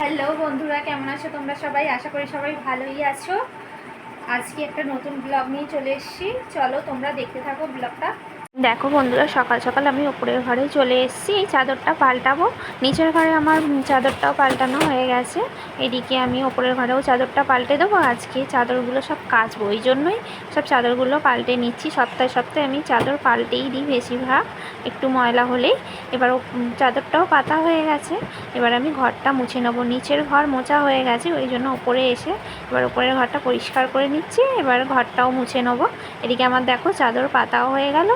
Hello বন্ধুরা, কেমন আছো তোমরা সবাই? আশা করি সবাই ভালোই আছো। আজকে একটা নতুন ব্লগ নিয়ে চলে এসেছি, চলো তোমরা দেখতে থাকো ব্লগটা। দেখো বন্ধুরা, সকাল সকাল আমি ওপরের ঘরে চলে এসেছি। এই চাদরটা পাল্টাবো। নিচের ঘরে আমার চাদরটাও পাল্টানো হয়ে গেছে। এদিকে আমি ওপরের ঘরেও চাদরটা পাল্টে দেবো। আজকে চাদরগুলো সব কাচবো, ওই জন্যই সব চাদরগুলো পাল্টে নিচ্ছি। সপ্তাহে সপ্তাহে আমি চাদর পাল্টেই দিই বেশিরভাগ, একটু ময়লা হলেই। এবার চাদরটাও পাতা হয়ে গেছে। এবার আমি ঘরটা মুছে নেবো। নিচের ঘর মোছা হয়ে গেছে, ওই জন্য ওপরে এসে এবার ওপরের ঘরটা পরিষ্কার করে নিচ্ছি। এবার ঘরটাও মুছে নেবো। এদিকে আমার দেখো চাদর পাতাও হয়ে গেল,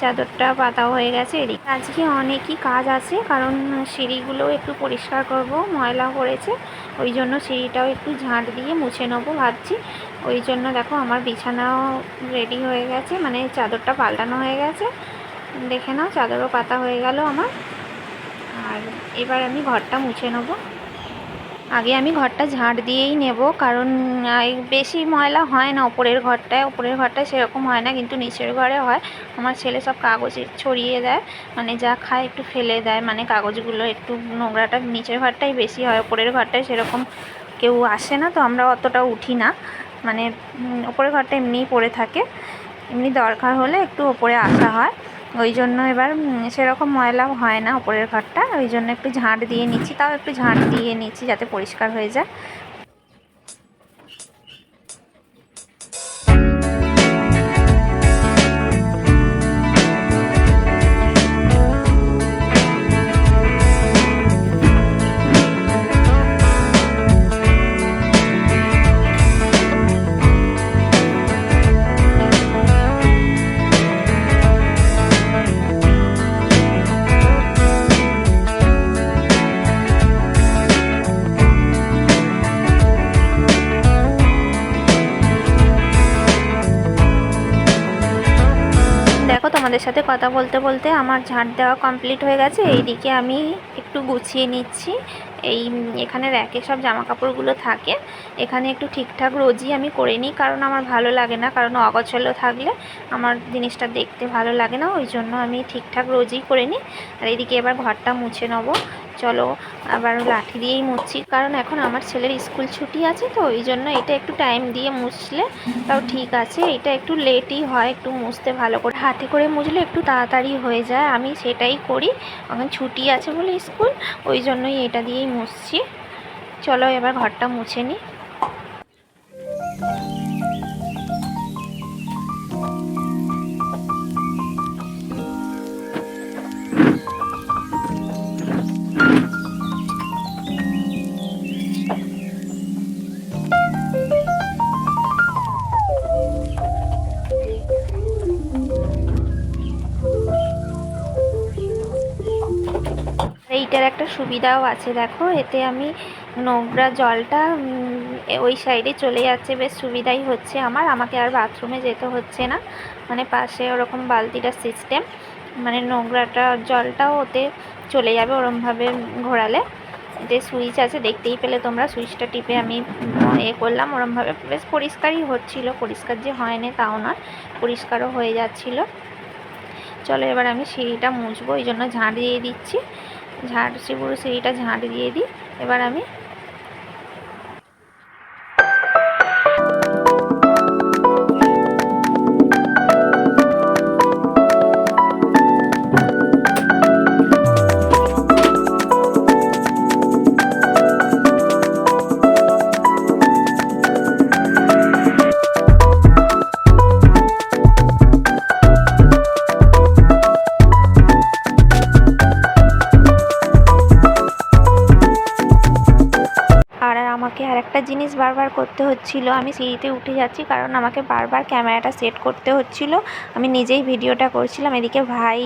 চাদরটা পাতাও হয়ে গেছে। এদিকে আজকে অনেকই কাজ আছে, কারণ সিঁড়িগুলোও একটু পরিষ্কার করব, ময়লা পড়েছে। ওই জন্য সিঁড়িটাও একটু ঝাঁট দিয়ে মুছে নেবো ভাবছি। ওই জন্য দেখো আমার বিছানাও রেডি হয়ে গেছে, মানে চাদরটা পাল্টানো হয়ে গেছে। দেখে নাও, চাদরও পাতা হয়ে গেল আমার। আর এবার আমি ঘরটা মুছে নেবো। আগে আমি ঘরটা ঝাঁট দিয়েই নেব, কারণ বেশি ময়লা হয় না ওপরের ঘরটায় সেরকম হয় না, কিন্তু নিচের ঘরে হয়। আমার ছেলে সব কাগজ ছড়িয়ে দেয়, মানে যা খায় একটু ফেলে দেয়, মানে কাগজগুলো একটু নোংরাটা নিচের ঘরটাই বেশি হয়। ওপরের ঘরটায় সেরকম কেউ আসে না, তো আমরা অতটা উঠি না। মানে ওপরের ঘরটা এমনিই পড়ে থাকে, এমনি দরকার হলে একটু ওপরে আসা হয়। ওই জন্য এবার সেরকম ময়লা হয় না ওপরের ঘরটা, ওই জন্য একটু ঝাঁট দিয়ে নিচ্ছি, তাও একটু ঝাঁট দিয়ে নিচ্ছি যাতে পরিষ্কার হয়ে যায়। দেখো, তোমাদের সাথে কথা বলতে বলতে আমার ঝাঁট দেওয়া কমপ্লিট হয়ে গেছে। এইদিকে আমি একটু গুছিয়ে নিচ্ছি। এখানে র্যাকে সব জামা কাপড়গুলো থাকে, এখানে একটু ঠিকঠাক রোজই আমি করে নিই, কারণ আমার ভালো লাগে না, কারণ অগোছালো থাকলে আমার জিনিসটা দেখতে ভালো লাগে না। ওই জন্য আমি ঠিকঠাক রোজই করে নিই। আর এইদিকে এবার ঘরটা মুছে নেবো। চলো, আবার লাঠি দিয়েই মুছছি, কারণ এখন আমার ছেলের স্কুল ছুটি আছে, তো ওই জন্য এটা একটু টাইম দিয়ে মুছলে তাও ঠিক আছে। এটা একটু লেটই হয়, একটু মুছতে ভালো করে হাতে করে মুছলে একটু তাড়াতাড়ি হয়ে যায়, আমি সেটাই করি। এখন ছুটি আছে বলে স্কুল, ওই জন্যই এটা দিয়েই মুছছি। চলো এবার ঘরটা মুছে নিই। এইটার একটা সুবিধাও আছে, দেখো, এতে আমি নোংরা জলটা ওই সাইডে চলে যাচ্ছে, বেশ সুবিধাই হচ্ছে আমাকে আর বাথরুমে যেতে হচ্ছে না। মানে পাশে ওরকম বালতিটার সিস্টেম, মানে নোংরাটা জলটাও ওতে চলে যাবে ওরমভাবে ঘোরালে। যে সুইচ আছে, দেখতেই পেলে তোমরা, সুইচটা টিপে আমি করলাম ওরমভাবে। বেশ পরিষ্কারই হচ্ছিল, পরিষ্কার যে হয় না তাও না, পরিষ্কারও হয়ে যাচ্ছিল। চলো এবার আমি সিঁড়িটা মুছবো, এই জন্য ঝাঁট দিয়ে দিচ্ছি। পুরো সিঁড়িটা ঝাঁট দিয়ে দিই এবার আমি। আমাকে আর একটা জিনিস বারবার করতে হচ্ছিল, আমি সিঁড়িতে উঠে যাচ্ছি কারণ আমাকে বারবার ক্যামেরাটা সেট করতে হচ্ছিল। আমি নিজেই ভিডিওটা করছিলাম, এদিকে ভাই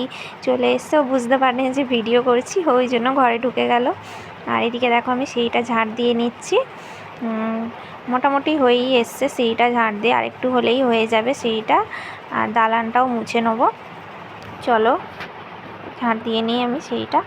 চলে এসছে, ও বুঝতে পারেনি যে ভিডিও করছি, ওই জন্য ঘরে ঢুকে গেল। আর এদিকে দেখো আমি সিঁড়িটা ঝাঁট দিয়ে নিচ্ছি। মোটামুটি হয়েই এসছে সিঁড়িটা ঝাঁট দিয়ে, আর একটু হলেই হয়ে যাবে সিঁড়িটা। আর দালানটাও মুছে নেবো। চলো ঝাঁট দিয়ে নিই আমি সিঁড়িটা।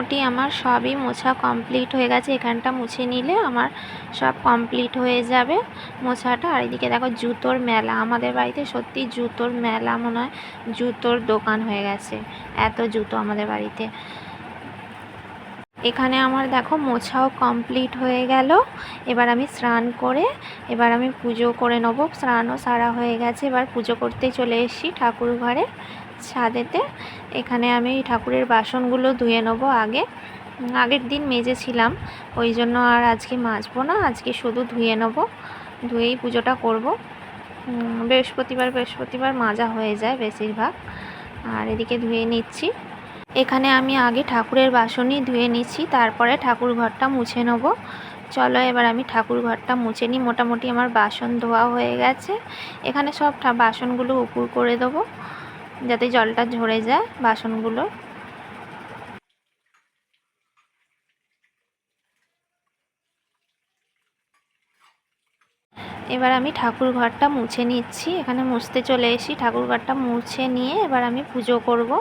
মোটামুটি আমার সবই মোছা কমপ্লিট হয়ে গেছে। এখানটা মুছে নিলে আমার সব কমপ্লিট হয়ে যাবে মোছাটা। আর এদিকে দেখো জুতোর মেলা, আমাদের বাড়িতে সত্যি জুতোর মেলা, মনে হয় জুতোর দোকান হয়ে গেছে, এত জুতো আমাদের বাড়িতে। এখানে আমার দেখো মোছাও কমপ্লিট হয়ে গেল। এবার আমি স্নান করে এবার আমি পুজো করে নেবো। স্নানও সারা হয়ে গেছে, এবার পুজো করতেই চলে এসেছি ঠাকুর ঘরে ছাদেতে। এখানে আমি ঠাকুরের বাসনগুলো ধুয়ে নেবো আগের দিন মেজেছিলাম, ওই জন্য আর আজকে মাজবো না, আজকে শুধু ধুয়ে নেবো, ধুয়েই পুজোটা করব। বৃহস্পতিবার মাজা হয়ে যায় বেশিরভাগ। আর এদিকে ধুয়ে নিচ্ছি। এখানে আমি আগে ঠাকুরের বাসনই ধুয়ে নিচ্ছি, তারপরে ঠাকুর ঘরটা মুছে নেব। চলো এবার আমি ঠাকুর ঘরটা মুছে নিই। মোটামুটি আমার বাসন ধোয়া হয়ে গেছে। এখানে সব বাসনগুলো উপুর করে দেবো যাতে জলটা ঝরে যায় বাসনগুলো। এবার আমি ঠাকুর ঘরটা মুছে নিচ্ছি। এখানে মুছতে চলে এসেছি, ঠাকুর ঘরটা মুছে নিয়ে এবার আমি পুজো করব।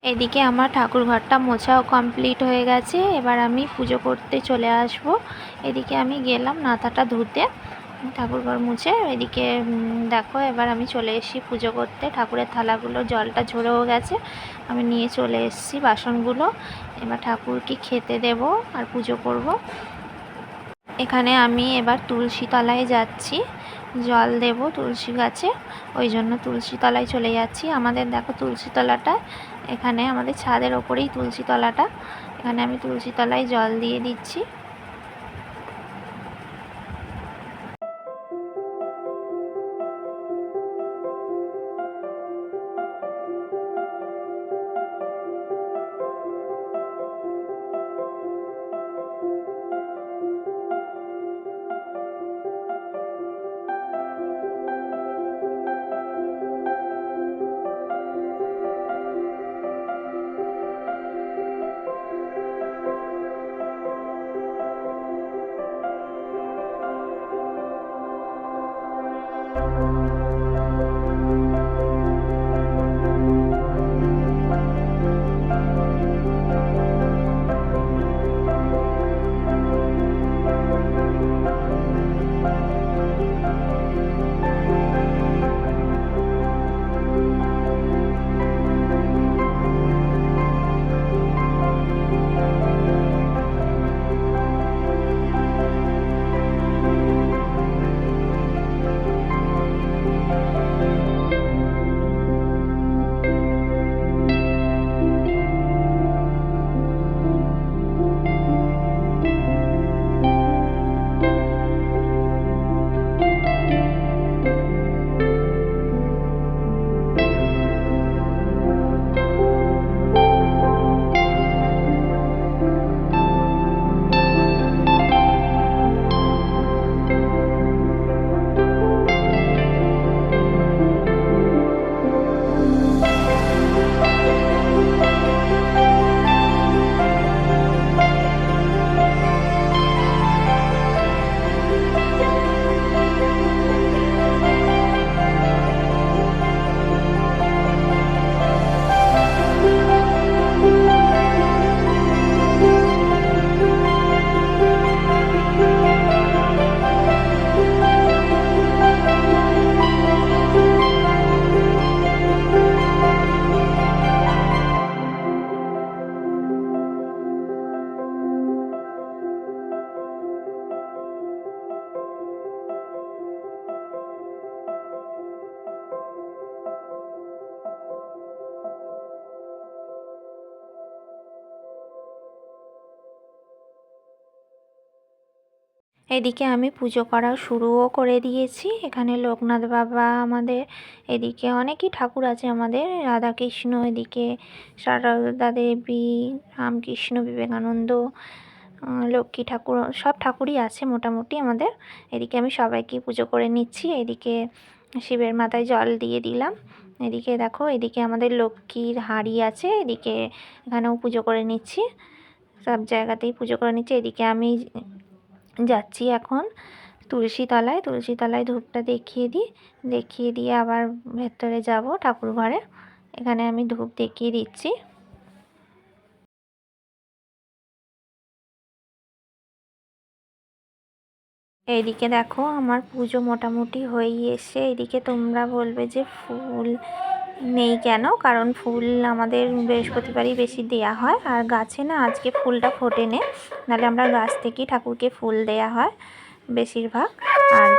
এদিকে আমার ঠাকুর ঘরটা মোছাও কমপ্লিট হয়ে গেছে। এবার আমি পুজো করতে চলে আসব। এদিকে আমি গেলাম নাথাটা ধুতে, ঠাকুর ঘর মুছে। এদিকে দেখো এবার আমি চলে এসেছি পুজো করতে। ঠাকুরের থালাগুলো জলটা ঝরেও গেছে, আমি নিয়ে চলে এসেছি বাসনগুলো। এবার ঠাকুরকে খেতে দেব আর পুজো করব। এখানে আমি এবার তুলসী তলায় যাচ্ছি, জল দেব তুলসী গাছে, ওই জন্য তুলসী তলায় চলে যাচ্ছি। আমাদের দেখো তুলসী তলাটা এখানে আমাদের ছাদের ওপরেই তুলসী তলাটা, এখানে আমি তুলসী তলায় জল দিয়ে দিচ্ছি। এদিকে আমি পুজো করা শুরুও করে দিয়েছি। এখানে লোকনাথ বাবা আমাদের, এদিকে অনেকই ঠাকুর আছে আমাদের, রাধাকৃষ্ণ, এদিকে সারদা দেবী, রামকৃষ্ণ, বিবেকানন্দ, লক্ষ্মী ঠাকুর, সব ঠাকুরই আছে মোটামুটি আমাদের। এদিকে আমি সবাইকে পুজো করে নিচ্ছি। এদিকে শিবের মাথায় জল দিয়ে দিলাম। এদিকে দেখো, এদিকে আমাদের লক্ষ্মীর হাঁড়ি আছে, এদিকে এখানেও পুজো করে নিচ্ছি, সব জায়গাতেই পুজো করে নিচ্ছি। এদিকে আমি যাচ্ছি এখন তুলসী তলায় ধূপটা দেখিয়ে দিয়ে আবার ভেতরে যাব ঠাকুর ঘরে। এখানে আমি ধূপ দেখিয়ে দিচ্ছি। এইদিকে দেখো আমার পুজো মোটামুটি হয়েই এসছে। এদিকে তোমরা বলবে যে ফুল নেই কেন, কারণ ফুল আমাদের বৃহস্পতিবারই বেশি দেয়া হয়, আর গাছে না আজকে ফুলটা ফোটেনি, নাহলে আমরা গাছ থেকেই ঠাকুরকে ফুল দেয়া হয় বেশিরভাগ। আর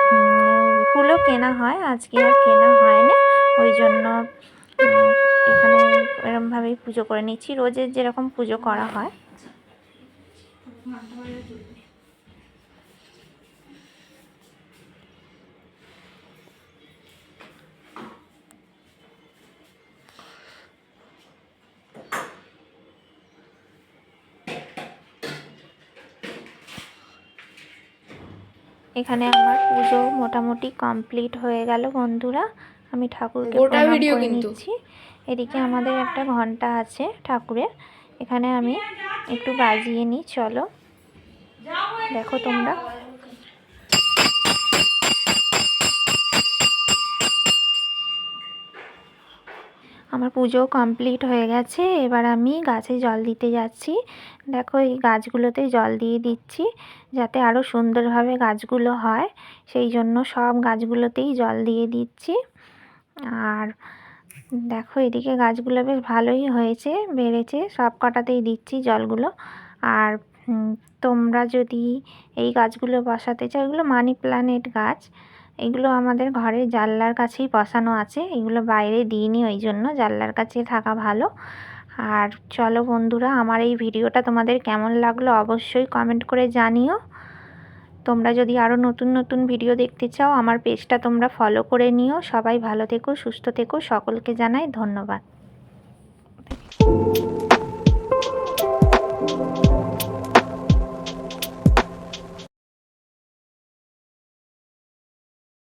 ফুলও কেনা হয়, আজকে আর কেনা হয় না, ওই জন্য এখানে এরমভাবেই পুজো করে নিচ্ছি, রোজের যেরকম পুজো করা হয়। এখানে আমার পুজো মোটামুটি কমপ্লিট হয়ে গেল বন্ধুরা। আমি ঠাকুরকে প্রণাম করে নিচ্ছি। এদিকে আমাদের একটা ঘন্টা আছে ঠাকুরের, এখানে আমি একটু বাজিয়ে নিই। চলো দেখো তোমরা। আমার পুজো কমপ্লিট হয়ে গেছে, এবার আমি গাছে জল দিতে যাচ্ছি। দেখো এই গাছগুলোতে জল দিয়ে দিচ্ছি যাতে আরও সুন্দরভাবে গাছগুলো হয়, সেই জন্য সব গাছগুলোতেই জল দিয়ে দিচ্ছি। আর দেখো এদিকে গাছগুলো বেশ ভালোই হয়েছে, বেড়েছে, সব কটাতেই দিচ্ছি জলগুলো। আর তোমরা যদি এই গাছগুলো বসাতে চাও, এগুলো মানি প্ল্যান্ট গাছ, এগুলো আমাদের ঘরের জানলার কাছেই বসানো আছে, এগুলো বাইরে দিইনি, ওই জন্য জানলার কাছে থাকা ভালো। আর চলো বন্ধুরা, আমার এই ভিডিওটা তোমাদের কেমন লাগলো অবশ্যই কমেন্ট করে জানিও। তোমরা যদি আরও নতুন নতুন ভিডিও দেখতে চাও, আমার পেজটা তোমরা ফলো করে নিও। সবাই ভালো থেকো, সুস্থ থেকো, সকলকে জানাই ধন্যবাদ।